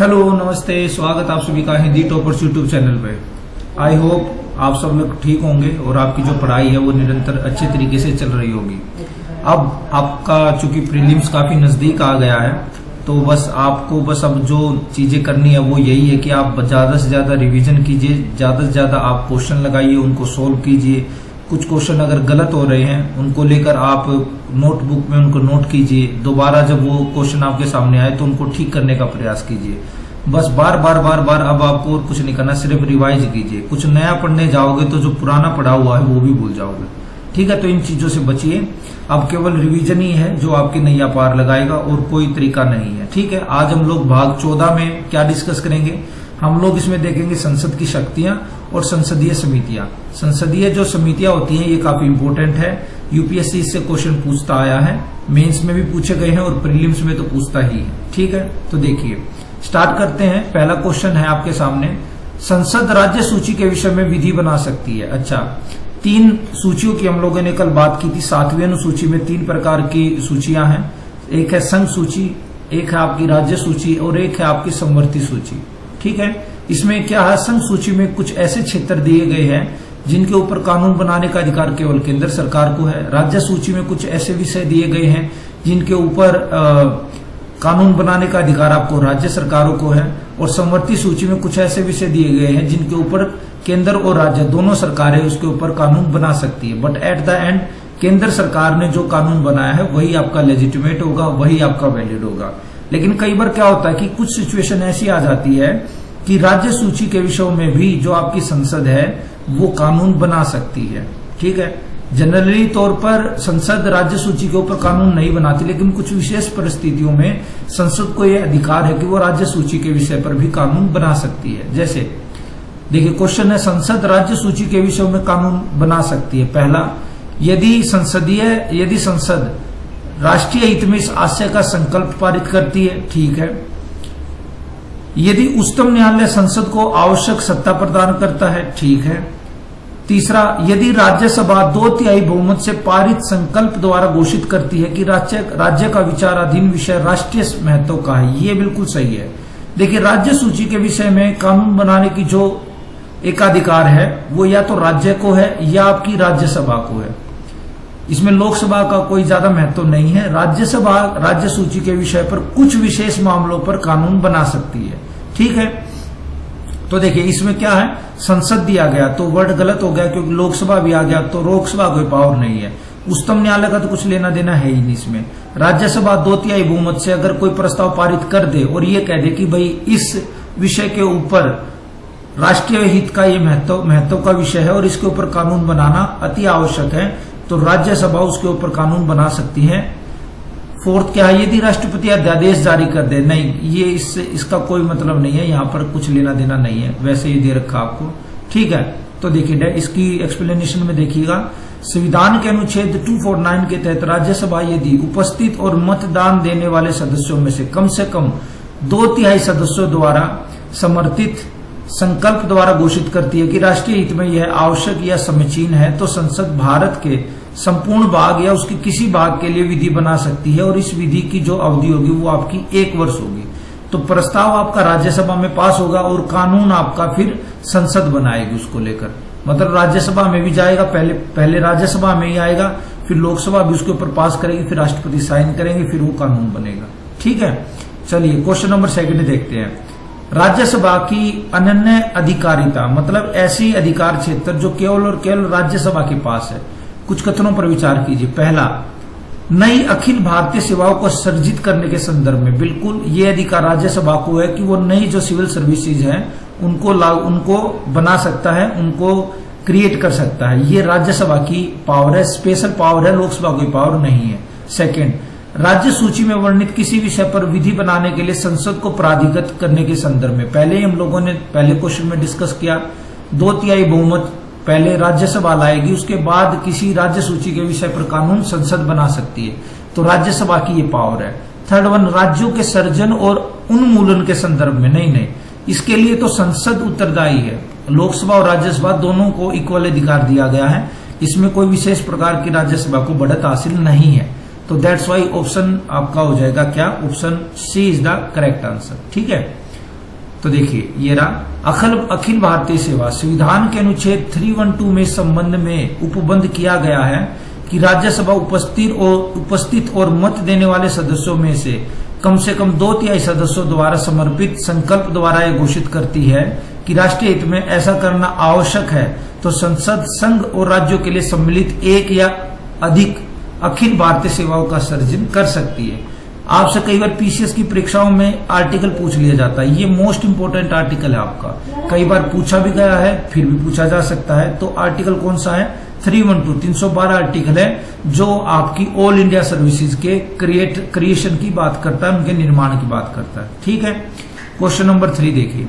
Hello नमस्ते, स्वागत आप सभी का हिंदी टॉपर्स यूट्यूब चैनल पे। आई होप आप सब लोग ठीक होंगे और आपकी जो पढ़ाई है वो निरंतर अच्छे तरीके से चल रही होगी। अब आपका चूंकि प्रीलिम्स काफी नजदीक आ गया है, तो बस आपको अब जो चीजें करनी है वो यही है कि आप ज्यादा से ज्यादा रिवीजन कीजिए, ज्यादा से ज्यादा आप क्वेश्चन लगाइए, उनको सोल्व कीजिए। कुछ क्वेश्चन अगर गलत हो रहे हैं उनको लेकर आप नोटबुक में उनको नोट कीजिए। दोबारा जब वो क्वेश्चन आपके सामने आए तो उनको ठीक करने का प्रयास कीजिए। बस बार बार अब आपको और कुछ नहीं करना, सिर्फ रिवाइज कीजिए। कुछ नया पढ़ने जाओगे तो जो पुराना पढ़ा हुआ है वो भी भूल जाओगे। ठीक है, तो इन चीजों से बचिए। अब केवल रिवीजन ही है जो आपकी नैया पार लगाएगा और कोई तरीका नहीं है। ठीक है, आज हम लोग भाग 14 में क्या डिस्कस करेंगे, हम लोग इसमें देखेंगे संसद की शक्तियां और संसदीय समितियां। संसदीय जो समितियां होती हैं ये काफी इंपोर्टेंट है। यूपीएससी इससे क्वेश्चन पूछता आया है, मेंस में भी पूछे गए हैं और प्रीलिम्स में तो पूछता ही है। ठीक है, तो देखिए स्टार्ट करते हैं। पहला क्वेश्चन है आपके सामने, संसद राज्य सूची के विषय में विधि बना सकती है। अच्छा, 3 सूचियों की हम लोगों ने कल बात की थी। 7वीं अनुसूची में 3 प्रकार की सूचियां हैं, एक है संघ सूची, एक है आपकी राज्य सूची और एक है आपकी समवर्ती सूची। ठीक है, इसमें क्या है, संघ सूची में कुछ ऐसे क्षेत्र दिए गए हैं जिनके ऊपर कानून बनाने का अधिकार केवल केंद्र सरकार को है। राज्य सूची में कुछ ऐसे विषय दिए गए हैं जिनके ऊपर कानून बनाने का अधिकार आपको राज्य सरकारों को है। और समवर्ती सूची में कुछ ऐसे विषय दिए गए हैं जिनके ऊपर केंद्र और राज्य दोनों सरकारें उसके ऊपर कानून बना सकती है। बट एट द एंड केंद्र सरकार ने जो कानून बनाया है वही आपका लेजिटिमेट होगा, वही आपका वैलिड होगा। लेकिन कई बार क्या होता है कि कुछ सिचुएशन ऐसी आ जाती है कि राज्य सूची के विषयों में भी जो आपकी संसद है वो कानून बना सकती है। ठीक है, जनरली तौर पर संसद राज्य सूची के ऊपर कानून नहीं बनाती, लेकिन कुछ विशेष परिस्थितियों में संसद को यह अधिकार है कि वो राज्य सूची के विषय पर भी कानून बना सकती है। जैसे देखिए क्वेश्चन है, संसद राज्य सूची के विषयों में कानून बना सकती है। पहला, यदि संसद राष्ट्रीय हित में इस आशय का संकल्प पारित करती है। ठीक है, यदि उच्चतम न्यायालय संसद को आवश्यक सत्ता प्रदान करता है। ठीक है, तीसरा, यदि राज्यसभा 2/3 बहुमत से पारित संकल्प द्वारा घोषित करती है कि राज्य का विचाराधीन विषय राष्ट्रीय महत्व का है। ये बिल्कुल सही है। देखिए राज्य सूची के विषय में कानून बनाने की जो एकाधिकार है वो या तो राज्य को है या आपकी राज्यसभा को है। इसमें लोकसभा का कोई ज्यादा महत्व नहीं है। राज्यसभा राज्य सूची के विषय पर कुछ विशेष मामलों पर कानून बना सकती है। ठीक है, तो देखिए इसमें क्या है, संसद दिया गया तो वर्ड गलत हो गया क्योंकि लोकसभा भी आ गया, तो लोकसभा कोई पावर नहीं है। उच्चतम न्यायालय का तो कुछ लेना देना है ही नहीं इसमें। राज्यसभा 2/3 बहुमत से अगर कोई प्रस्ताव पारित कर दे और ये कह दे कि भाई इस विषय के ऊपर राष्ट्रीय हित का ये महत्व का विषय है और इसके ऊपर कानून बनाना अति आवश्यक है, तो राज्यसभा उसके ऊपर कानून बना सकती है। फोर्थ क्या है, यदि राष्ट्रपति अध्यादेश जारी कर दे, नहीं ये इसका कोई मतलब नहीं है, यहाँ पर कुछ लेना देना नहीं है, वैसे ही दे रखा आपको। ठीक है, तो देखिए इसकी एक्सप्लेनेशन में देखिएगा, संविधान के अनुच्छेद 249 के तहत राज्यसभा यदि उपस्थित और मतदान देने वाले सदस्यों में से कम 2/3 सदस्यों द्वारा समर्थित संकल्प द्वारा घोषित करती है कि राष्ट्रीय हित में यह आवश्यक या समीचीन है, तो संसद भारत के संपूर्ण भाग या उसके किसी भाग के लिए विधि बना सकती है और इस विधि की जो अवधि होगी वो आपकी 1 वर्ष होगी। तो प्रस्ताव आपका राज्यसभा में पास होगा और कानून आपका फिर संसद बनाएगी उसको लेकर। मतलब राज्यसभा में भी जाएगा, पहले राज्यसभा में ही आएगा, फिर लोकसभा भी उसके ऊपर पास करेगी, फिर राष्ट्रपति साइन करेंगे, फिर वो कानून बनेगा। ठीक है, चलिए क्वेश्चन नंबर 2 देखते हैं। राज्यसभा की अनन्य अधिकारिता, मतलब ऐसी अधिकार क्षेत्र जो केवल और केवल राज्यसभा के पास है। कुछ कथनों पर विचार कीजिए। पहला, नई अखिल भारतीय सेवाओं को सर्जित करने के संदर्भ में बिल्कुल ये अधिकार राज्यसभा को है कि वो नई जो सिविल सर्विसेज हैं उनको बना सकता है, उनको क्रिएट कर सकता है। ये राज्यसभा की पावर है, स्पेशल पावर है, लोकसभा की पावर नहीं है। सेकंड, राज्य सूची में वर्णित किसी विषय पर विधि बनाने के लिए संसद को प्राधिकृत करने के संदर्भ में पहले ही हम लोगों ने पहले क्वेश्चन में डिस्कस किया, 2/3 बहुमत पहले राज्यसभा लाएगी, उसके बाद किसी राज्य सूची के विषय पर कानून संसद बना सकती है, तो राज्यसभा की ये पावर है। थर्ड वन, राज्यों के सर्जन और उन्मूलन के संदर्भ में नहीं, इसके लिए तो संसद उत्तरदायी है। लोकसभा और राज्यसभा दोनों को इक्वल अधिकार दिया गया है, इसमें कोई विशेष प्रकार की राज्यसभा को बढ़त हासिल नहीं है। तो दैट्स वाई ऑप्शन आपका हो जाएगा क्या, option C is the correct answer. ठीक है, तो देखिए ये रहा अखिल भारतीय सेवा। संविधान के अनुच्छेद 312 में इस संबंध में उपबंध किया गया है कि राज्यसभा उपस्थित और मत देने वाले सदस्यों में से कम 2/3 सदस्यों द्वारा समर्पित संकल्प द्वारा यह घोषित करती है कि राष्ट्रीय हित में ऐसा करना आवश्यक है, तो संसद संघ और राज्यों के लिए सम्मिलित एक या अधिक अखिल भारतीय सेवाओं का सृजन कर सकती है। आपसे कई बार पीसीएस की परीक्षाओं में आर्टिकल पूछ लिया जाता है, ये मोस्ट इंपोर्टेंट आर्टिकल है आपका, कई बार पूछा भी गया है, फिर भी पूछा जा सकता है। तो आर्टिकल कौन सा है? 312 आर्टिकल है, जो आपकी ऑल इंडिया सर्विसेज के क्रिएशन की बात करता है, उनके निर्माण की बात करता है। ठीक है। क्वेश्चन नंबर 3 देखिए,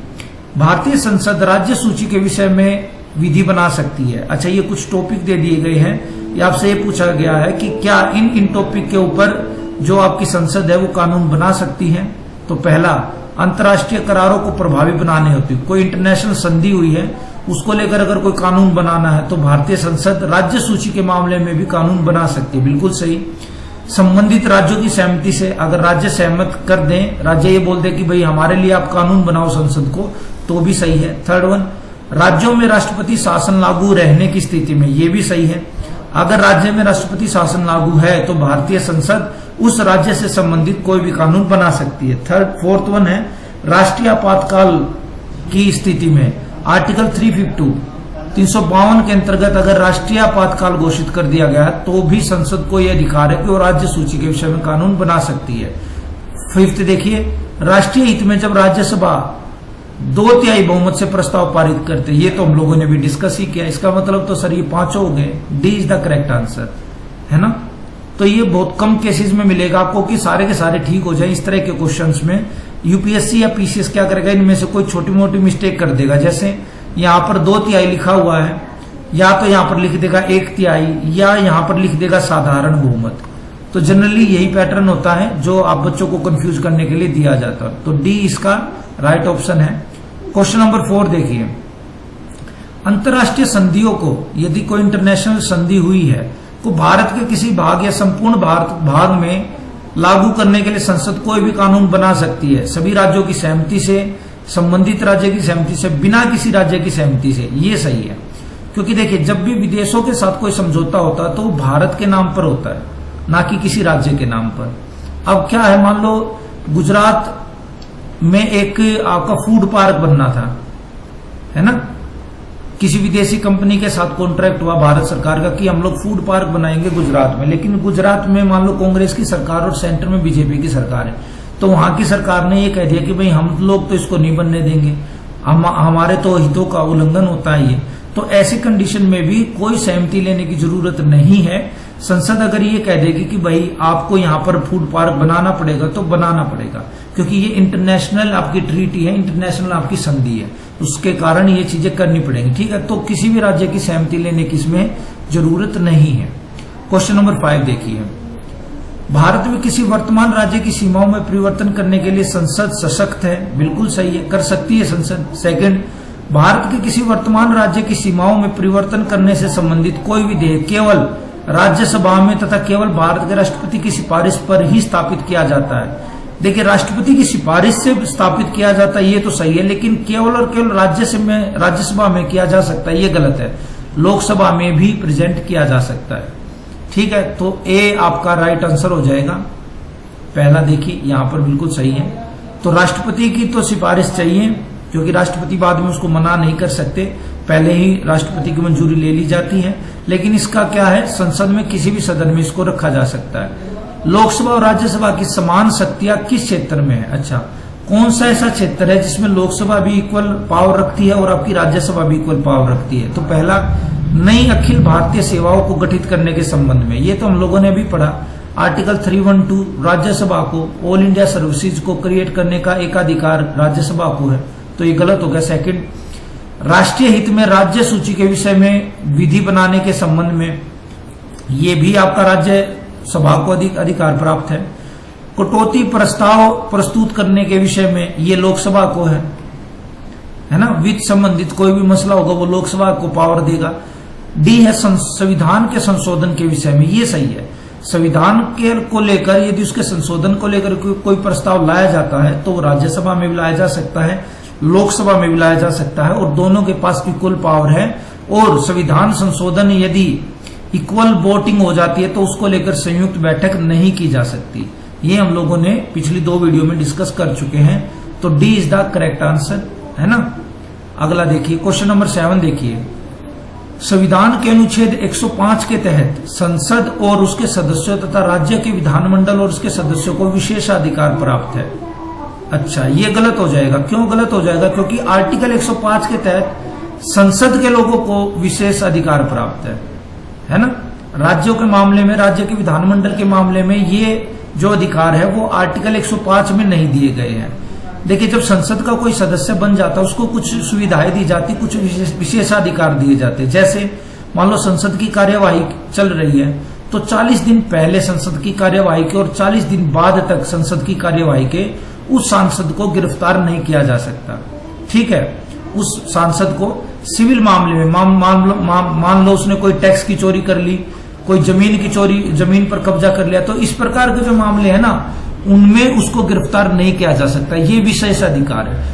भारतीय संसद राज्य सूची के विषय में विधि बना सकती है। अच्छा, ये कुछ टॉपिक दे दिए गए हैं, ये आपसे ये पूछा गया है कि क्या इन टॉपिक के ऊपर जो आपकी संसद है वो कानून बना सकती है। तो पहला, अंतर्राष्ट्रीय करारों को प्रभावी बनाने होती, कोई इंटरनेशनल संधि हुई है उसको लेकर अगर कोई कानून बनाना है तो भारतीय संसद राज्य सूची के मामले में भी कानून बना सकती है, बिल्कुल सही। संबंधित राज्यों की सहमति से, अगर राज्य सहमत कर दें, राज्य ये बोल दे कि भाई हमारे लिए आप कानून बनाओ संसद को, तो भी सही है। थर्ड वन, राज्यों में राष्ट्रपति शासन लागू रहने की स्थिति में, ये भी सही है। अगर राज्य में राष्ट्रपति शासन लागू है तो भारतीय संसद उस राज्य से संबंधित कोई भी कानून बना सकती है। फोर्थ वन है, राष्ट्रीय आपातकाल की स्थिति में आर्टिकल 352 के अंतर्गत अगर राष्ट्रीय आपातकाल घोषित कर दिया गया तो भी संसद को यह अधिकार है कि वो राज्य सूची के विषय में कानून बना सकती है। फिफ्थ देखिए, राष्ट्रीय हित में जब राज्यसभा 2/3 बहुमत से प्रस्ताव पारित करते, ये तो हम लोगों ने भी डिस्कस ही किया, इसका मतलब तो सर ये 5 हो गए। D is the correct answer, है ना। तो ये बहुत कम केसेस में मिलेगा आपको कि सारे के सारे ठीक हो जाए। इस तरह के क्वेश्चंस में यूपीएससी या पीसीएस क्या करेगा, इनमें से कोई छोटी मोटी मिस्टेक कर देगा। जैसे यहाँ पर 2/3 लिखा हुआ है, या तो यहाँ पर लिख देगा 1/3, या यहाँ पर लिख देगा साधारण बहुमत। तो जनरली यही पैटर्न होता है जो आप बच्चों को कंफ्यूज करने के लिए दिया जाता है। तो डी इसका राइट ऑप्शन है। क्वेश्चन नंबर 4 देखिए, अंतर्राष्ट्रीय संधियों को, यदि कोई इंटरनेशनल संधि हुई है, को भारत के किसी भाग या संपूर्ण भाग में लागू करने के लिए संसद कोई भी कानून बना सकती है, सभी राज्यों की सहमति से, संबंधित राज्य की सहमति से, बिना किसी राज्य की सहमति से। ये सही है, क्योंकि देखिए जब भी विदेशों के साथ कोई समझौता होता है तो वो भारत के नाम पर होता है, ना कि किसी राज्य के नाम पर। अब क्या है, मान लो गुजरात में एक आपका फूड पार्क बनना था, है ना, किसी विदेशी कंपनी के साथ कॉन्ट्रैक्ट हुआ भारत सरकार का कि हम लोग फूड पार्क बनाएंगे गुजरात में, लेकिन गुजरात में मान लो कांग्रेस की सरकार और सेंटर में बीजेपी की सरकार है, तो वहां की सरकार ने ये कह दिया कि भाई हम लोग तो इसको नहीं बनने देंगे, हमारे तो हितों का उल्लंघन होता है ये। तो ऐसी कंडीशन में भी कोई सहमति लेने की जरूरत नहीं है। संसद अगर ये कह देगी कि भाई आपको यहाँ पर फूड पार्क बनाना पड़ेगा तो बनाना पड़ेगा, क्योंकि ये इंटरनेशनल आपकी ट्रीटी है, इंटरनेशनल आपकी संधि है, उसके कारण ये चीजें करनी पड़ेंगी। ठीक है, तो किसी भी राज्य की सहमति लेने की इसमें जरूरत नहीं है। क्वेश्चन नंबर 5 देखिए, भारत में किसी वर्तमान राज्य की सीमाओं में परिवर्तन करने के लिए संसद सशक्त है, बिल्कुल सही है, कर सकती है संसद। सेकंड, भारत के किसी वर्तमान राज्य की सीमाओं में परिवर्तन करने से संबंधित कोई विधेयक केवल राज्यसभा में तथा केवल भारत के राष्ट्रपति की सिफारिश पर ही स्थापित किया जाता है। देखिए राष्ट्रपति की सिफारिश से स्थापित किया जाता है ये तो सही है, लेकिन केवल और केवल राज्यसभा में किया जा सकता है, ये गलत है। लोकसभा में भी प्रेजेंट किया जा सकता है। ठीक है, तो ए आपका राइट आंसर हो जाएगा। पहला देखिए यहाँ पर बिल्कुल सही है। तो राष्ट्रपति की तो सिफारिश चाहिए, क्योंकि राष्ट्रपति बाद में उसको मना नहीं कर सकते, पहले ही राष्ट्रपति की मंजूरी ले ली जाती है। लेकिन इसका क्या है, संसद में किसी भी सदन में इसको रखा जा सकता है। लोकसभा और राज्यसभा की समान शक्तियां किस क्षेत्र में है? अच्छा, कौन सा ऐसा क्षेत्र है जिसमें लोकसभा भी इक्वल पावर रखती है और आपकी राज्यसभा भी इक्वल पावर रखती है? तो पहला, नई अखिल भारतीय सेवाओं को गठित करने के संबंध में, ये तो हम लोगों ने भी पढ़ा, आर्टिकल 312 राज्यसभा को, ऑल इंडिया सर्विसेज को क्रिएट करने का एकाधिकार राज्यसभा को है, तो ये गलत हो गया। सेकंड, राष्ट्रीय हित में राज्य सूची के विषय में विधि बनाने के संबंध में, ये भी आपका राज्य सभा को अधिकार प्राप्त है। कटौती प्रस्ताव प्रस्तुत करने के विषय में ये लोकसभा को है ना, वित्त संबंधित कोई भी मसला होगा वो लोकसभा को पावर देगा। डी है संविधान के संशोधन के विषय में, ये सही है। संविधान के को लेकर यदि उसके संशोधन को लेकर कोई प्रस्ताव लाया जाता है तो राज्यसभा में भी लाया जा सकता है, लोकसभा में भी लाया जा सकता है और दोनों के पास इक्वल पावर है। और संविधान संशोधन यदि इक्वल वोटिंग हो जाती है तो उसको लेकर संयुक्त बैठक नहीं की जा सकती। ये हम लोगों ने पिछली 2 वीडियो में डिस्कस कर चुके हैं। तो D is the correct answer, है ना। अगला देखिए, क्वेश्चन नंबर 7 देखिए। संविधान के अनुच्छेद 105 के तहत संसद और उसके सदस्यों तथा राज्य के विधानमंडल और उसके सदस्यों को विशेषाधिकार प्राप्त है। अच्छा, ये गलत हो जाएगा। क्यों गलत हो जाएगा? क्योंकि आर्टिकल 105 के तहत संसद के लोगों को विशेष अधिकार प्राप्त है ना। राज्यों के मामले में, राज्य के विधानमंडल के मामले में ये जो अधिकार है वो आर्टिकल 105 में नहीं दिए गए हैं। देखिए, जब संसद का कोई सदस्य बन जाता है उसको कुछ सुविधाएं दी जाती, कुछ विशेषाधिकार दिए जाते। जैसे मान लो संसद की कार्यवाही चल रही है तो 40 दिन पहले संसद की कार्यवाही के और 40 दिन बाद तक संसद की कार्यवाही के उस सांसद को गिरफ्तार नहीं किया जा सकता। ठीक है, उस सांसद को सिविल मामले में मान लो उसने कोई टैक्स की चोरी कर ली, कोई जमीन की चोरी, जमीन पर कब्जा कर लिया, तो इस प्रकार के जो मामले हैं ना उनमें उसको गिरफ्तार नहीं किया जा सकता। ये विशेष अधिकार है।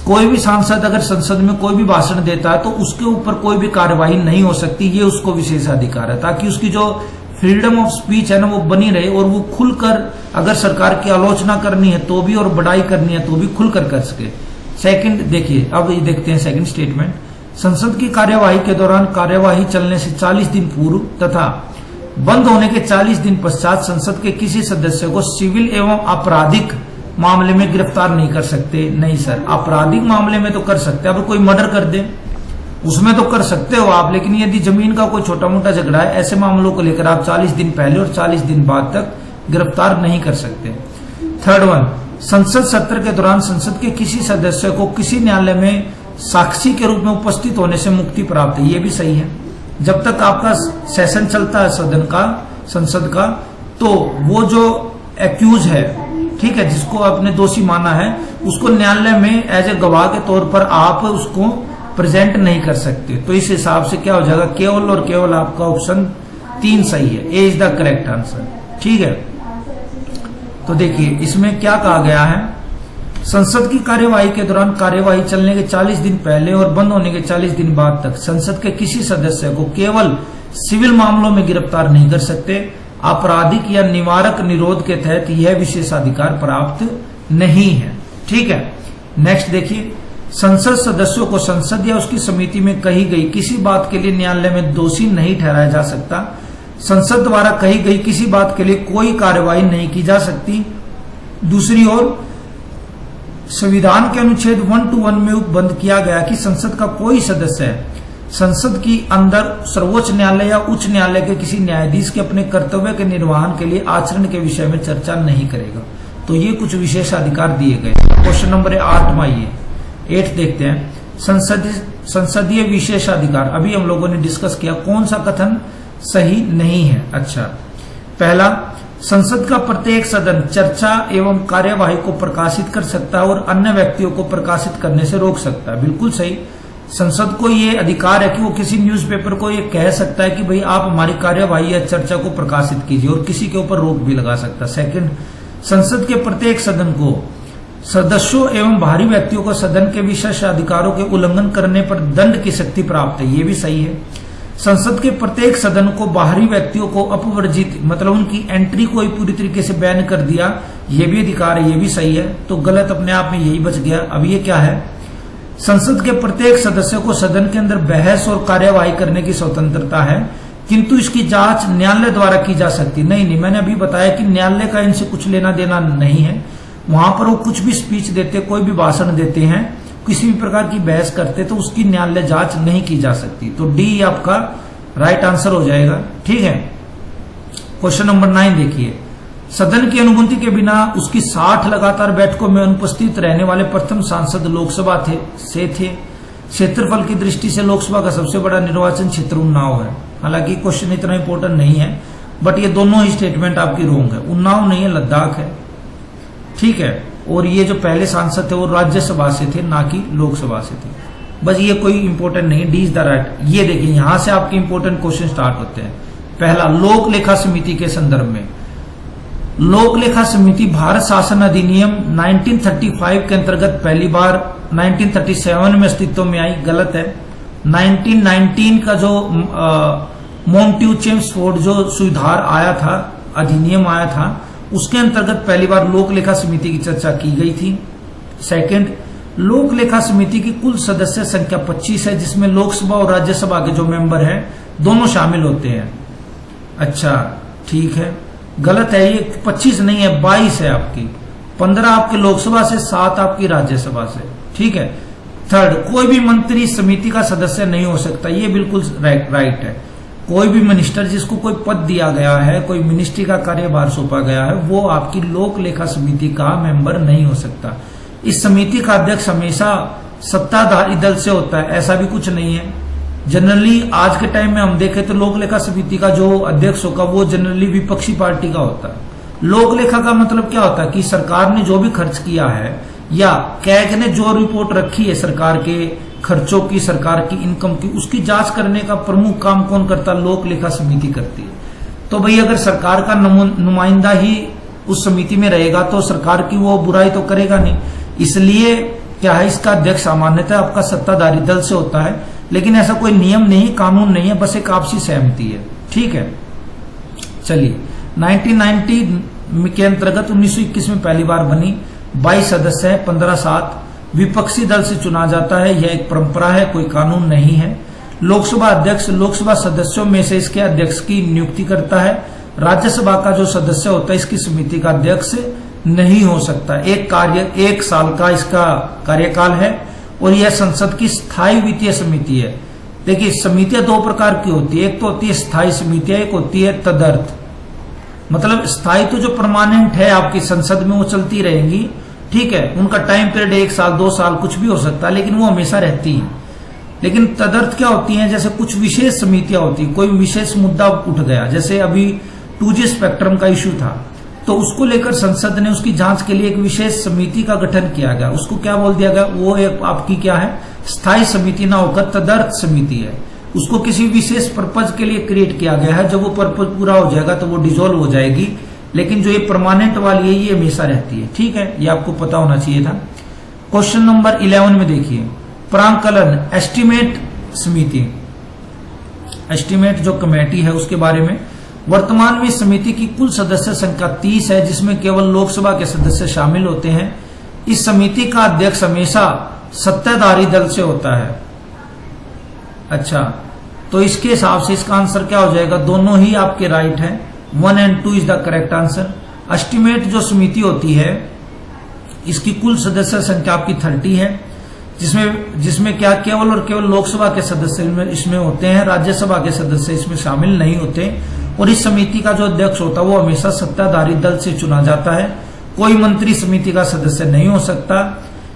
कोई भी सांसद अगर संसद में कोई भी भाषण देता है तो उसके ऊपर कोई भी कार्यवाही नहीं हो सकती, ये उसको विशेष अधिकार है, ताकि उसकी जो फ्रीडम ऑफ स्पीच है ना वो बनी रहे और वो खुलकर अगर सरकार की आलोचना करनी है तो भी और बड़ाई करनी है तो भी खुलकर कर सके। सेकंड देखिए, अब ये देखते हैं सेकंड स्टेटमेंट। संसद की कार्यवाही के दौरान कार्यवाही चलने से 40 दिन पूर्व तथा बंद होने के 40 दिन पश्चात संसद के किसी सदस्य को सिविल एवं आपराधिक मामले में गिरफ्तार नहीं कर सकते। नहीं सर, आपराधिक मामले में तो कर सकते हैं। अब कोई मर्डर कर दे उसमें तो कर सकते हो आप, लेकिन यदि जमीन का कोई छोटा मोटा झगड़ा है, ऐसे मामलों को लेकर आप 40 दिन पहले और 40 दिन बाद तक गिरफ्तार नहीं कर सकते। थर्ड वन, संसद सत्र के दौरान संसद के किसी सदस्य को किसी न्यायालय में साक्षी के रूप में उपस्थित होने से मुक्ति प्राप्त है। ये भी सही है। जब तक आपका सेशन चलता है सदन का, संसद का, तो वो जो एक्यूज है, ठीक है, जिसको आपने दोषी माना है, उसको न्यायालय में एज ए गवाह के तौर पर आप उसको प्रेजेंट नहीं कर सकते। तो इस हिसाब से क्या हो जाएगा, केवल और केवल आपका ऑप्शन 3 सही है। ए इज द करेक्ट आंसर। ठीक है, तो देखिए इसमें क्या कहा गया है। संसद की कार्यवाही के दौरान कार्यवाही चलने के 40 दिन पहले और बंद होने के 40 दिन बाद तक संसद के किसी सदस्य को केवल सिविल मामलों में गिरफ्तार नहीं कर सकते। आपराधिक या निवारक निरोध के तहत यह विशेषाधिकार प्राप्त नहीं है। ठीक है, नेक्स्ट देखिए। संसद सदस्यों को संसद या उसकी समिति में कही गई किसी बात के लिए न्यायालय में दोषी नहीं ठहराया जा सकता। संसद द्वारा कही गई किसी बात के लिए कोई कार्यवाही नहीं की जा सकती। दूसरी ओर संविधान के अनुच्छेद 121 में उपबंध किया गया कि संसद का कोई सदस्य संसद की अंदर सर्वोच्च न्यायालय या उच्च न्यायालय के किसी न्यायाधीश के अपने कर्तव्य के निर्वहन के लिए आचरण के विषय में चर्चा नहीं करेगा। तो ये कुछ विशेषाधिकार दिए गए। क्वेश्चन नंबर 8 में आइए, 8 देखते हैं। संसदीय विशेषाधिकार, अभी हम लोगों ने डिस्कस किया, कौन सा कथन सही नहीं है। अच्छा, पहला, संसद का प्रत्येक सदन चर्चा एवं कार्यवाही को प्रकाशित कर सकता है और अन्य व्यक्तियों को प्रकाशित करने से रोक सकता है। बिल्कुल सही। संसद को ये अधिकार है कि वो किसी न्यूज़पेपर को ये कह सकता है कि भाई आप हमारी कार्यवाही या चर्चा को प्रकाशित कीजिए, और किसी के ऊपर रोक भी लगा सकता है। सेकंड, संसद के प्रत्येक सदन को सदस्यों एवं बाहरी व्यक्तियों को सदन के विशेष अधिकारों के उल्लंघन करने पर दंड की शक्ति प्राप्त है। ये भी सही है। संसद के प्रत्येक सदन को बाहरी व्यक्तियों को अपवर्जित, मतलब उनकी एंट्री को पूरी तरीके से बैन कर दिया, ये भी अधिकार है। ये भी सही है। तो गलत अपने आप में यही बच गया। अब ये क्या है, संसद के प्रत्येक सदस्य को सदन के अंदर बहस और कार्यवाही करने की स्वतंत्रता है, किंतु इसकी जांच न्यायालय द्वारा की जा सकती नहीं। मैंने अभी बताया कि न्यायालय का इनसे कुछ लेना देना नहीं है। वहां पर वो कुछ भी स्पीच देते, कोई भी भाषण देते हैं, किसी भी प्रकार की बहस करते, तो उसकी न्यायालय जांच नहीं की जा सकती। तो डी आपका राइट आंसर हो जाएगा। ठीक है, क्वेश्चन नंबर 9 देखिए। सदन की अनुमति के बिना उसकी 60 लगातार बैठकों में अनुपस्थित रहने वाले प्रथम सांसद लोकसभा थे। क्षेत्रफल की दृष्टि से लोकसभा का सबसे बड़ा निर्वाचन क्षेत्र उन्नाव है। हालांकि क्वेश्चन इतना इंपॉर्टेंट नहीं है, बट ये दोनों ही स्टेटमेंट आपकी रोंग है। उन्नाव नहीं है, लद्दाख है। ठीक है, और ये जो पहले सांसद थे वो राज्यसभा से थे, ना कि लोकसभा से थे। बस ये कोई इंपॉर्टेंट नहीं, डी इज द राइट। ये देखिए यहां से आपके इंपॉर्टेंट क्वेश्चन स्टार्ट होते हैं। पहला, लोक लेखा समिति के संदर्भ में लोक लेखा समिति भारत शासन अधिनियम 1935 के अंतर्गत पहली बार 1937 में अस्तित्व में आई, गलत है। 1919 का जो मॉन्टेग्यू चेम्सफोर्ड जो सुधार आया था, अधिनियम आया था, उसके अंतर्गत पहली बार लोक लेखा समिति की चर्चा की गई थी। सेकंड, लोक लेखा समिति की कुल सदस्य संख्या 25 है, जिसमें लोकसभा और राज्यसभा के जो मेंबर हैं दोनों शामिल होते हैं। अच्छा, ठीक है, गलत है, ये 25 नहीं है, 22 है आपकी। 15 आपके लोकसभा से, 7 आपकी राज्यसभा से, ठीक है। थर्ड, कोई भी मंत्री समिति का सदस्य नहीं हो सकता, ये बिल्कुल राइट है। कोई भी मिनिस्टर जिसको कोई पद दिया गया है, कोई मिनिस्ट्री का कार्यभार सौंपा गया है, वो आपकी लोक लेखा समिति का मेंबर नहीं हो सकता। इस समिति का अध्यक्ष हमेशा सत्ताधारी दल से होता है, ऐसा भी कुछ नहीं है। जनरली आज के टाइम में हम देखें तो लोक लेखा समिति का जो अध्यक्ष होगा वो जनरली विपक्षी पार्टी का होता है। लोक लेखा का मतलब क्या होता है कि सरकार ने जो भी खर्च किया है या कैग ने जो रिपोर्ट रखी है सरकार के खर्चों की, सरकार की इनकम की, उसकी जांच करने का प्रमुख काम कौन करता है? लोक लेखा समिति करती है। तो भाई अगर सरकार का नुमाइंदा ही उस समिति में रहेगा तो सरकार की वो बुराई तो करेगा नहीं। इसलिए क्या है, इसका अध्यक्ष सामान्यतः आपका सत्ताधारी दल से होता है, लेकिन ऐसा कोई नियम नहीं, कानून नहीं है, बस एक आपसी सहमति है, ठीक है। चलिए, 1990 के अंतर्गत 1921 में पहली बार बनी, 22 सदस्य है, 15/7 विपक्षी दल से चुना जाता है। यह एक परंपरा है, कोई कानून नहीं है। लोकसभा अध्यक्ष लोकसभा सदस्यों में से इसके अध्यक्ष की नियुक्ति करता है। राज्यसभा का जो सदस्य होता है इसकी समिति का अध्यक्ष नहीं हो सकता। एक साल का इसका कार्यकाल है और यह संसद की स्थायी वित्तीय समिति है। देखिए, समितियां दो प्रकार की होती है, एक तो होती है स्थायी समितियां, एक होती है तदर्थ। मतलब स्थायी तो जो परमानेंट है आपकी संसद में वो चलती रहेंगी, ठीक है, उनका टाइम पीरियड 1 साल 2 साल कुछ भी हो सकता है, लेकिन वो हमेशा रहती है। लेकिन तदर्थ क्या होती है? जैसे कुछ विशेष समितियां होती, कोई विशेष मुद्दा उठ गया, जैसे अभी 2G स्पेक्ट्रम का इश्यू था, तो उसको लेकर संसद ने उसकी जांच के लिए एक विशेष समिति का गठन किया गया। उसको क्या बोल दिया गया? वो एक आपकी क्या है, स्थायी समिति ना होकर तदर्थ समिति है। उसको किसी विशेष पर्पज के लिए क्रिएट किया गया है। जब वो पर्पज पूरा हो जाएगा तो वो डिसॉल्व हो जाएगी, लेकिन जो ये परमानेंट वाली है ये हमेशा रहती है, ठीक है, ये आपको पता होना चाहिए था। क्वेश्चन नंबर 11 में देखिए, प्रांकलन एस्टिमेट समिति, एस्टिमेट जो कमेटी है उसके बारे में। वर्तमान में समिति की कुल सदस्य संख्या 30 है, जिसमें केवल लोकसभा के सदस्य शामिल होते हैं। इस समिति का अध्यक्ष हमेशा सत्ताधारी दल से होता है। अच्छा, तो इसके हिसाब से इसका आंसर क्या हो जाएगा? दोनों ही आपके राइट हैं, 1 और 2 is the correct answer. Estimate जो समिति होती है इसकी कुल सदस्य संख्या आपकी 30 है, जिसमें क्या केवल और केवल लोकसभा के सदस्य इसमें होते हैं, राज्यसभा के सदस्य इसमें शामिल नहीं होते। और इस समिति का जो अध्यक्ष होता है वो हमेशा सत्ताधारी दल से चुना जाता है। कोई मंत्री समिति का सदस्य नहीं हो सकता।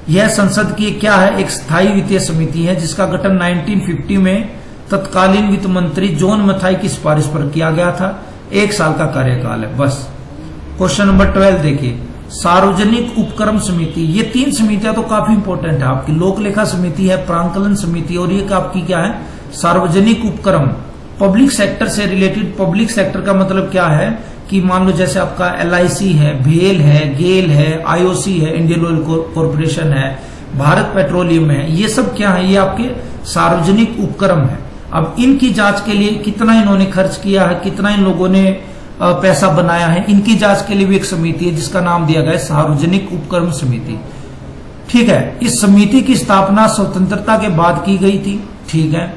यह संसद की क्या है, एक स्थायी वित्तीय समिति है, जिसका गठन 1950 में तत्कालीन वित्त मंत्री जॉन मथाई की सिफारिश पर किया गया था। 1 साल का कार्यकाल है बस। क्वेश्चन नंबर 12 देखिए, सार्वजनिक उपक्रम समिति। ये 3 समितियां तो काफी इंपॉर्टेंट है आपकी। लोक लेखा समिति है, प्रांकलन समिति, और ये आपकी क्या है, सार्वजनिक उपक्रम। पब्लिक सेक्टर से रिलेटेड, पब्लिक सेक्टर का मतलब क्या है कि मान लो जैसे आपका LIC है, भेल है, गेल है, IOC है, इंडियन ऑयल कॉर्पोरेशन है, भारत पेट्रोलियम है, ये सब क्या है, ये आपके सार्वजनिक उपक्रम है। अब इनकी जांच के लिए कितना इन्होंने खर्च किया है, कितना इन लोगों ने पैसा बनाया है, इनकी जांच के लिए भी एक समिति है जिसका नाम दिया गया है सार्वजनिक उपक्रम समिति, ठीक है। इस समिति की स्थापना स्वतंत्रता के बाद की गई थी, ठीक है।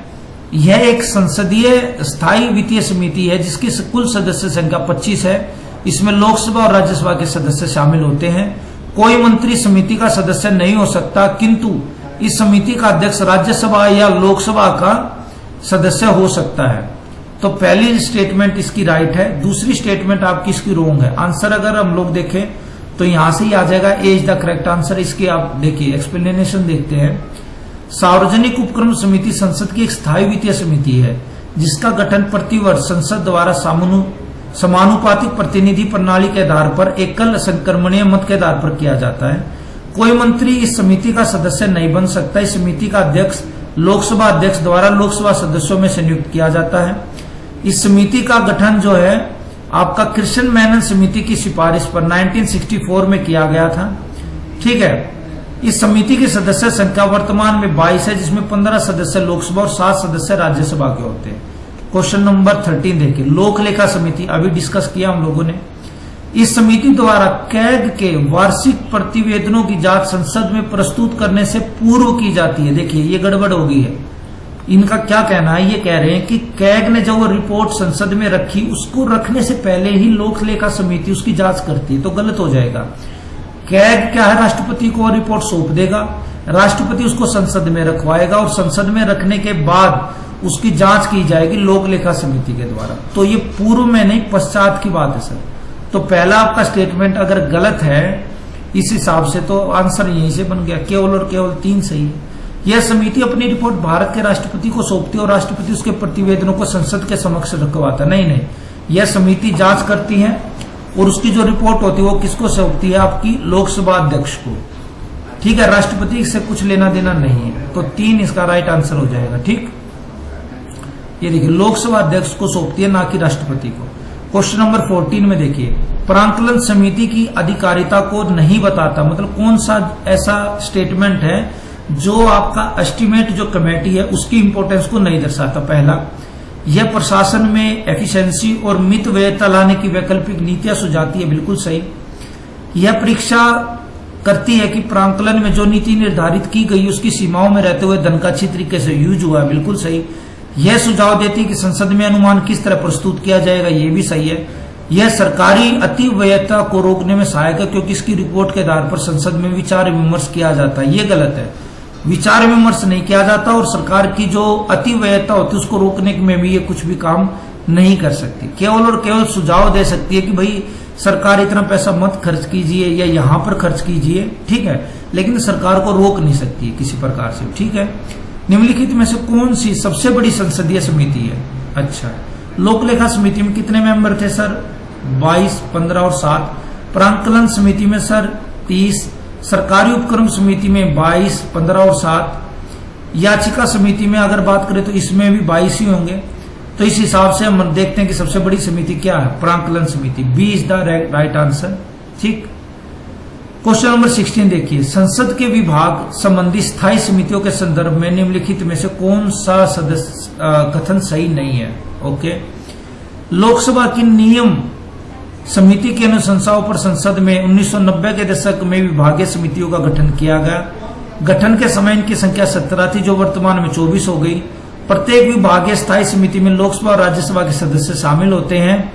यह एक संसदीय स्थायी वित्तीय समिति है जिसकी कुल सदस्य संख्या 25 है। इसमें लोकसभा और राज्यसभा के सदस्य शामिल होते हैं। कोई मंत्री समिति का सदस्य नहीं हो सकता, किंतु इस समिति का अध्यक्ष राज्यसभा या लोकसभा का सदस्य हो सकता है। तो पहली स्टेटमेंट इसकी राइट है, दूसरी स्टेटमेंट आपकी इसकी रॉन्ग है। आंसर अगर हम लोग देखें तो यहां से ही आ जाएगा, ए इज द करेक्ट आंसर। इसकी आप देखिए एक्सप्लेनेशन देखते हैं। सार्वजनिक उपक्रम समिति संसद की एक स्थायी वित्तीय समिति है जिसका गठन प्रतिवर्ष संसद द्वारा समानुपातिक प्रतिनिधि प्रणाली के आधार पर एकल संक्रमणीय मत के आधार पर किया जाता है। कोई मंत्री इस समिति का सदस्य नहीं बन सकता। इस समिति का अध्यक्ष लोकसभा अध्यक्ष द्वारा लोकसभा सदस्यों में से नियुक्त किया जाता है। इस समिति का गठन जो है आपका कृष्ण मेनन समिति की सिफारिश पर 1964 में किया गया था। ठीक है, इस समिति की सदस्य संख्या वर्तमान में 22 है, जिसमें 15 सदस्य लोकसभा और 7 सदस्य राज्यसभा के होते हैं। क्वेश्चन नंबर 13 देखिए, लोक लेखा समिति अभी डिस्कस किया हम लोगों ने। इस समिति द्वारा कैग के वार्षिक प्रतिवेदनों की जांच संसद में प्रस्तुत करने से पूर्व की जाती है। देखिए ये गड़बड़ हो गई है, इनका क्या कहना है, ये कह रहे हैं कि कैग ने जो वो रिपोर्ट संसद में रखी उसको रखने से पहले ही लोक लेखा समिति उसकी जांच करती है, तो गलत हो जाएगा। कैग क्या है, राष्ट्रपति को रिपोर्ट सौंप देगा, राष्ट्रपति उसको संसद में रखवाएगा और संसद में रखने के बाद उसकी जांच की जाएगी लोक लेखा समिति के द्वारा। तो ये पूर्व में नहीं पश्चात की बात है सर। तो पहला आपका स्टेटमेंट अगर गलत है इस हिसाब से तो आंसर यहीं से बन गया, केवल और केवल 3 सही है। यह समिति अपनी रिपोर्ट भारत के राष्ट्रपति को सौंपती है और राष्ट्रपति उसके प्रतिवेदनों को संसद के समक्ष रखवाता। नहीं, यह समिति जांच करती है और उसकी जो रिपोर्ट होती है वो किसको सौंपती है, आपकी लोकसभा अध्यक्ष को। ठीक है, राष्ट्रपति से कुछ लेना देना नहीं है, तो 3 इसका राइट आंसर हो जाएगा। ठीक, ये देखिए लोकसभा अध्यक्ष को सौंपती है, ना कि राष्ट्रपति को। क्वेश्चन नंबर 14 में देखिए, प्रांकलन समिति की अधिकारिता को नहीं बताता, मतलब कौन सा ऐसा स्टेटमेंट है जो आपका एस्टिमेट जो कमेटी है उसकी इंपॉर्टेंस को नहीं दर्शाता। पहला, यह प्रशासन में एफिशिएंसी और मितव्ययता लाने की वैकल्पिक नीतियां सुझाती है, बिल्कुल सही। यह परीक्षा करती है कि प्रांकलन में जो नीति निर्धारित की गई उसकी सीमाओं में रहते हुए धन का अच्छी तरीके से यूज हुआ है, बिल्कुल सही। यह सुझाव देती है कि संसद में अनुमान किस तरह प्रस्तुत किया जाएगा, यह भी सही है। यह सरकारी अतिव्ययता को रोकने में सहायक है क्योंकि इसकी रिपोर्ट के आधार पर संसद में विचार विमर्श किया जाता है, यह गलत है। विचार विमर्श नहीं किया जाता और सरकार की जो अतिव्ययता होती है उसको रोकने में भी ये कुछ भी काम नहीं कर सकती, केवल और केवल सुझाव दे सकती है कि भाई सरकार इतना पैसा मत खर्च कीजिए या यहाँ पर खर्च कीजिए, ठीक है, लेकिन सरकार को रोक नहीं सकती है किसी प्रकार से। ठीक है, निम्नलिखित में से कौन सी सबसे बड़ी संसदीय समिति है? अच्छा, लोक लेखा समिति में कितने मेंबर थे सर? 22, 15 और 7। प्रांकलन समिति में सर 30, सरकारी उपक्रम समिति में 22, 15 और 7। याचिका समिति में अगर बात करें तो इसमें भी 22 ही होंगे। तो इस हिसाब से हम देखते हैं कि सबसे बड़ी समिति क्या है, प्रांकलन समिति। B is the right answer. ठीक, क्वेश्चन नंबर 16 देखिए, संसद के विभाग संबंधी स्थायी समितियों के संदर्भ में निम्नलिखित में से कौन सा कथन सही नहीं है? ओके, लोकसभा की नियम समिति की अनुशंसाओं पर संसद में 1990 के दशक में विभागीय समितियों का गठन किया गया। गठन के समय इनकी संख्या 17 थी जो वर्तमान में 24 हो गई। प्रत्येक विभागीय स्थायी समिति में लोकसभा और राज्यसभा के सदस्य शामिल होते हैं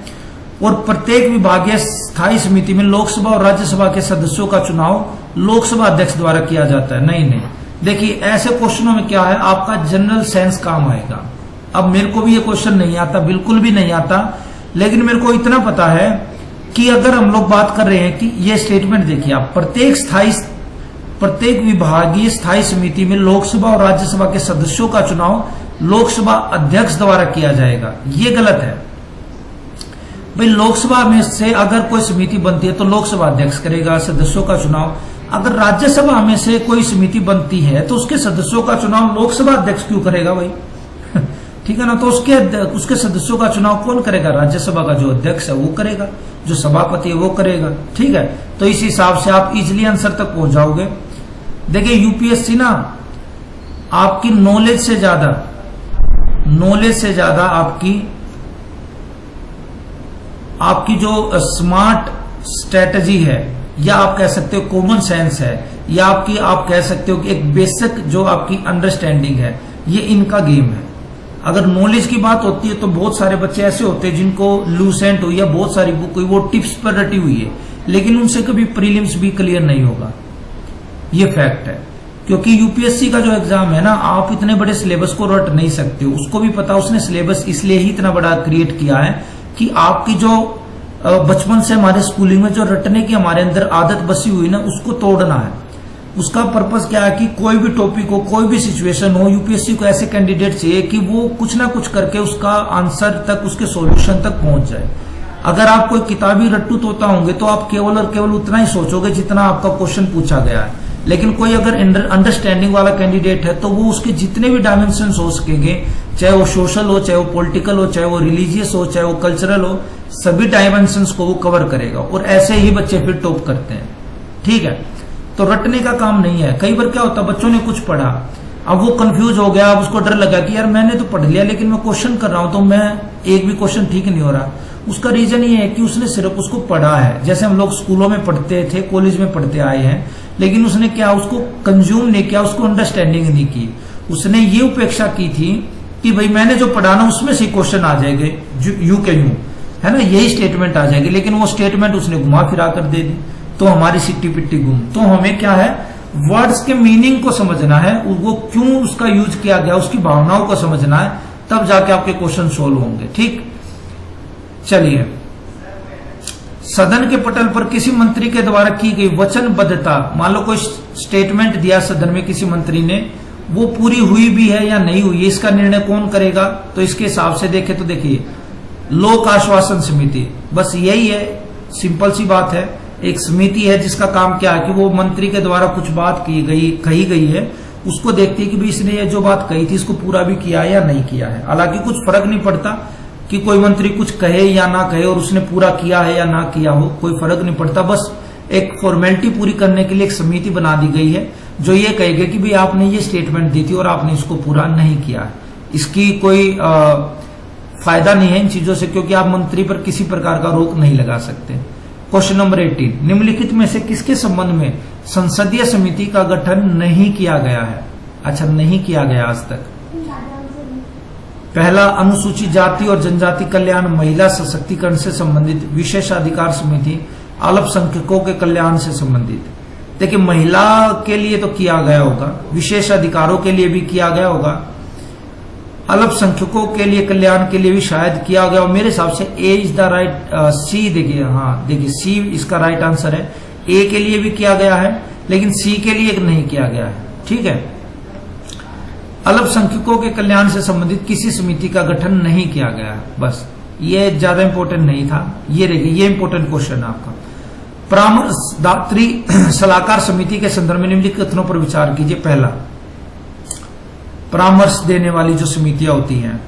और प्रत्येक विभागीय स्थायी समिति में लोकसभा और राज्यसभा के सदस्यों का चुनाव लोकसभा अध्यक्ष द्वारा किया जाता है। नहीं, देखिए ऐसे क्वेश्चनों में क्या है, आपका जनरल सेंस काम आएगा। अब मेरे को भी ये क्वेश्चन नहीं आता, बिल्कुल भी नहीं आता, लेकिन मेरे को इतना पता है कि अगर हम लोग बात कर रहे हैं कि ये स्टेटमेंट देखिए आप, प्रत्येक विभागीय स्थायी समिति में लोकसभा और राज्यसभा के सदस्यों का चुनाव लोकसभा अध्यक्ष द्वारा किया जाएगा, ये गलत है भाई। लोकसभा में से अगर कोई समिति बनती है तो लोकसभा अध्यक्ष करेगा सदस्यों का चुनाव। अगर राज्यसभा में से कोई समिति बनती है तो उसके सदस्यों का चुनाव लोकसभा अध्यक्ष क्यों करेगा भाई? ठीक है ना, तो उसके सदस्यों का चुनाव कौन करेगा? राज्यसभा का जो अध्यक्ष है वो करेगा, जो सभापति है वो करेगा। ठीक है, तो इस हिसाब से आप इजिली आंसर तक पहुंच जाओगे। देखिए यूपीएससी ना आपकी नॉलेज से ज्यादा आपकी जो स्मार्ट स्ट्रेटजी है, या आप कह सकते हो कॉमन सेंस है, या आप कह सकते हो कि एक बेसिक जो आपकी अंडरस्टैंडिंग है, ये इनका गेम है। अगर नॉलेज की बात होती है तो बहुत सारे बच्चे ऐसे होते हैं जिनको लूसेंट हुई या बहुत सारी बुक हुई वो टिप्स पर रटी हुई है, लेकिन उनसे कभी प्रीलिम्स भी क्लियर नहीं होगा, ये फैक्ट है। क्योंकि यूपीएससी का जो एग्जाम है ना, आप इतने बड़े सिलेबस को रट नहीं सकते। उसको भी पता, उसने सिलेबस इसलिए ही इतना बड़ा क्रिएट किया है कि आपकी जो बचपन से हमारे स्कूलिंग में जो रटने की हमारे अंदर आदत बसी हुई ना, उसको तोड़ना है। उसका पर्पस क्या है कि कोई भी टॉपिक हो, कोई भी सिचुएशन हो, यूपीएससी को ऐसे कैंडिडेट चाहिए कि वो कुछ ना कुछ करके उसका आंसर तक, उसके सॉल्यूशन तक पहुंच जाए। अगर आप कोई किताबी रट्टू तोता होंगे तो आप केवल और केवल उतना ही सोचोगे जितना आपका क्वेश्चन पूछा गया है। लेकिन कोई अगर अंडरस्टैंडिंग वाला कैंडिडेट है तो वो उसके जितने भी डायमेंशन हो सकेंगे, चाहे वो सोशल हो, चाहे वो पॉलिटिकल हो, चाहे वो रिलीजियस हो, चाहे वो कल्चरल हो, सभी डायमेंशंस को वो कवर करेगा, और ऐसे ही बच्चे फिर टॉप करते हैं। ठीक है, तो रटने का काम नहीं है। कई बार क्या होता है, बच्चों ने कुछ पढ़ा, अब वो कंफ्यूज हो गया, अब उसको डर लगा कि यार मैंने तो पढ़ लिया लेकिन मैं क्वेश्चन कर रहा हूं तो मैं एक भी क्वेश्चन ठीक नहीं हो रहा। उसका रीजन ये है कि उसने सिर्फ उसको पढ़ा है। जैसे हम लोग स्कूलों में पढ़ते थे, कॉलेज में पढ़ते आए हैं, लेकिन उसने क्या उसको कंज्यूम नहीं किया, उसको अंडरस्टैंडिंग नहीं की। उसने ये उपेक्षा की थी कि भाई मैंने जो पढ़ा ना उसमें से क्वेश्चन आ जाएंगे यू के यू, है ना, यही स्टेटमेंट आ जाएगी, लेकिन वो स्टेटमेंट उसने घुमा फिरा कर दे दी, तो हमारी सिट्टी पिट्टी गुम। तो हमें क्या है, वर्ड्स के मीनिंग को समझना है, वो क्यों उसका यूज किया गया, उसकी भावनाओं को समझना है, तब जाके आपके क्वेश्चन सोल्व होंगे। ठीक, चलिए, सदन के पटल पर किसी मंत्री के द्वारा की गई वचनबद्धता, मान लो कोई स्टेटमेंट दिया सदन में किसी मंत्री ने, वो पूरी हुई भी है या नहीं हुई, इसका निर्णय कौन करेगा? तो इसके हिसाब से देखें तो देखिए, लोक आश्वासन समिति, बस यही है, सिंपल सी बात है। एक समिति है जिसका काम क्या है कि वो मंत्री के द्वारा कुछ बात कही गई है, उसको देखती है कि भी इसने ये जो बात कही थी इसको पूरा भी किया है या नहीं किया है। हालांकि कुछ फर्क नहीं पड़ता कि कोई मंत्री कुछ कहे या ना कहे और उसने पूरा किया है या ना किया हो, कोई फर्क नहीं पड़ता। बस एक फॉर्मेलिटी पूरी करने के लिए एक समिति बना दी गई है जो ये कहेगी कि भाई आपने ये स्टेटमेंट दी थी और आपने इसको पूरा नहीं किया है। इसकी कोई फायदा नहीं है इन चीजों से, क्योंकि आप मंत्री पर किसी प्रकार का रोक नहीं लगा सकते। क्वेश्चन नंबर 18, निम्नलिखित में से किसके संबंध में संसदीय समिति का गठन नहीं किया गया है? अच्छा, नहीं किया गया आज तक। पहला, अनुसूचित जाति और जनजाति कल्याण महिला सशक्तिकरण से संबंधित विशेषाधिकार समिति अल्पसंख्यकों के कल्याण से संबंधित। देखिए, महिला के लिए तो किया गया होगा, विशेष अधिकारों के लिए भी किया गया होगा, अल्पसंख्यकों के लिए कल्याण के लिए भी शायद किया गया। मेरे हिसाब से ए इज द राइट, सी देखिए, हाँ देखिए सी इसका राइट आंसर है। ए के लिए भी किया गया है लेकिन सी के लिए नहीं किया गया है। ठीक है, अल्पसंख्यकों के कल्याण से संबंधित किसी समिति का गठन नहीं किया गया है। बस ये ज्यादा इंपॉर्टेंट नहीं था। ये देखिए, ये इंपॉर्टेंट क्वेश्चन है आपका। परामर्शदात्री सलाहकार समिति के संदर्भ में निम्नलिखित कथनों पर विचार कीजिए। पहला, परामर्श देने वाली जो समितियां होती हैं,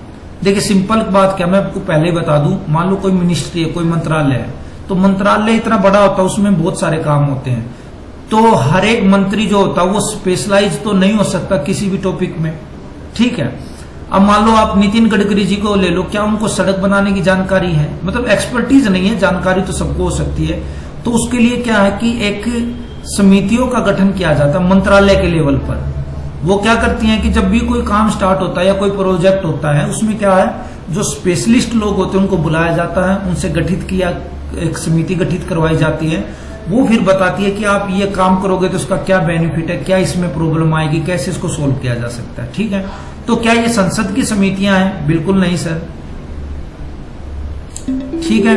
देखिए सिंपल बात क्या, मैं आपको पहले ही बता दूं, मान लो कोई मिनिस्ट्री है, कोई मंत्रालय है, तो मंत्रालय इतना बड़ा होता है, उसमें बहुत सारे काम होते हैं, तो हर एक मंत्री जो होता है वो स्पेशलाइज तो नहीं हो सकता किसी भी टॉपिक में। ठीक है, अब मान लो आप नितिन गडकरी जी को ले लो, क्या उनको सड़क बनाने की जानकारी है? मतलब एक्सपर्टीज नहीं है, जानकारी तो सबको हो सकती है। तो उसके लिए क्या है कि एक समितियों का गठन किया जाता है मंत्रालय के लेवल पर। वो क्या करती हैं कि जब भी कोई काम स्टार्ट होता है या कोई प्रोजेक्ट होता है, उसमें क्या है, जो स्पेशलिस्ट लोग होते हैं उनको बुलाया जाता है, उनसे गठित किया, एक समिति गठित करवाई जाती है। वो फिर बताती है कि आप ये काम करोगे तो उसका क्या बेनिफिट है, क्या इसमें प्रॉब्लम आएगी, कैसे इसको सोल्व किया जा सकता है। ठीक है, तो क्या ये संसद की समितियां हैं? बिल्कुल नहीं सर। ठीक है,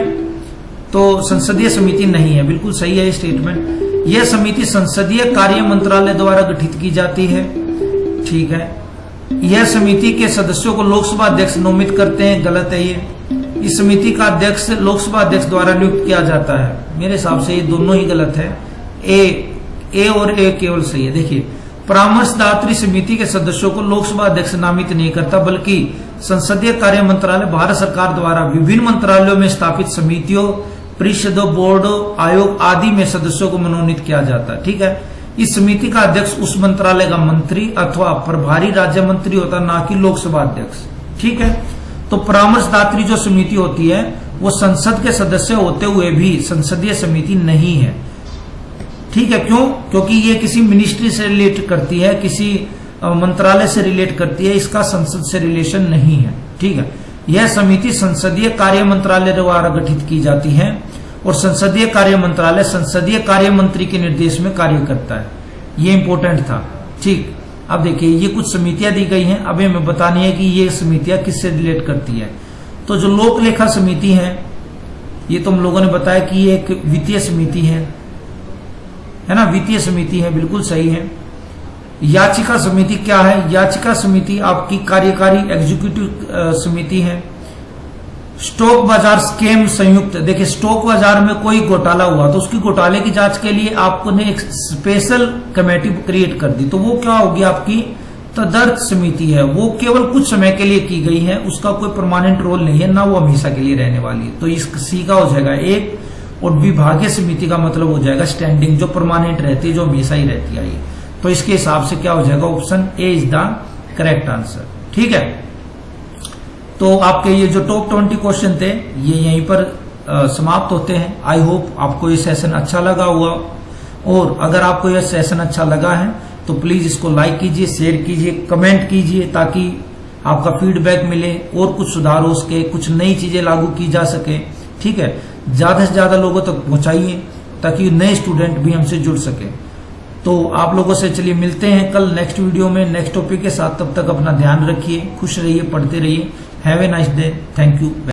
तो संसदीय समिति नहीं है, बिल्कुल सही है ये स्टेटमेंट। यह समिति संसदीय कार्य मंत्रालय द्वारा गठित की जाती है। ठीक है, यह समिति के सदस्यों को लोकसभा अध्यक्ष नियमित करते हैं, गलत है ये। इस समिति का अध्यक्ष लोकसभा अध्यक्ष द्वारा नियुक्त किया जाता है। मेरे हिसाब से ये दोनों ही गलत है, ए और ए केवल सही है। देखिए, परामर्शदात्री समिति के सदस्यों को लोकसभा अध्यक्ष नामित नहीं करता, बल्कि संसदीय कार्य मंत्रालय भारत सरकार द्वारा विभिन्न मंत्रालयों में स्थापित समितियों, परिषदों, बोर्डों, आयोग आदि में सदस्यों को मनोनीत किया जाता है। ठीक है, इस समिति का अध्यक्ष उस मंत्रालय का मंत्री अथवा प्रभारी राज्य मंत्री होता, ना कि लोकसभा अध्यक्ष। ठीक है, तो परामर्शदात्री जो समिति होती है वो संसद के सदस्य होते हुए भी संसदीय समिति नहीं है। ठीक है, क्यों? क्योंकि ये किसी मिनिस्ट्री से रिलेट करती है, किसी मंत्रालय से रिलेट करती है, इसका संसद से रिलेशन नहीं है। ठीक है, यह समिति संसदीय कार्य मंत्रालय द्वारा गठित की जाती है और संसदीय कार्य मंत्रालय संसदीय कार्य मंत्री के निर्देश में कार्य करता है। ये इंपॉर्टेंट था। ठीक, अब देखिए ये कुछ समितियां दी गई हैं, अब हमें बतानी है कि ये समितियां किससे रिलेट करती है। तो जो लोक लेखा समिति है, ये तो हम लोगों ने बताया कि ये एक वित्तीय समिति है ना, वित्तीय समिति है, बिल्कुल सही है। याचिका समिति क्या है? याचिका समिति आपकी कार्यकारी एग्जीक्यूटिव समिति है। स्टॉक बाजार स्कैम संयुक्त, देखिए स्टॉक बाजार में कोई घोटाला हुआ तो उसकी घोटाले की जांच के लिए आपको ने एक स्पेशल कमेटी क्रिएट कर दी, तो वो क्या होगी? आपकी तदर्थ समिति है वो केवल कुछ समय के लिए की गई है, उसका कोई परमानेंट रोल नहीं है, ना वो हमेशा के लिए रहने वाली है। तो इस सी का हो जाएगा एक, और विभागीय समिति का मतलब हो जाएगा स्टैंडिंग, जो परमानेंट रहती है, जो हमेशा ही रहती है। तो इसके हिसाब से क्या हो जाएगा, option A is the correct answer. ठीक है, तो आपके ये जो टॉप 20 क्वेश्चन थे ये यहीं पर समाप्त होते हैं। आई होप आपको ये सेशन अच्छा लगा हुआ, और अगर आपको यह सेशन अच्छा लगा है तो प्लीज इसको लाइक कीजिए, शेयर कीजिए, कमेंट कीजिए, ताकि आपका फीडबैक मिले और कुछ सुधार हो सके, कुछ नई चीजें लागू की जा सके। ठीक है, ज्यादा से ज्यादा लोगों तक पहुंचाइए ताकि नए स्टूडेंट भी हमसे जुड़ सके। तो आप लोगों से चलिए मिलते हैं कल नेक्स्ट वीडियो में नेक्स्ट टॉपिक के साथ। तब तक अपना ध्यान रखिए, खुश रहिए, पढ़ते रहिए। Have a nice day, thank you.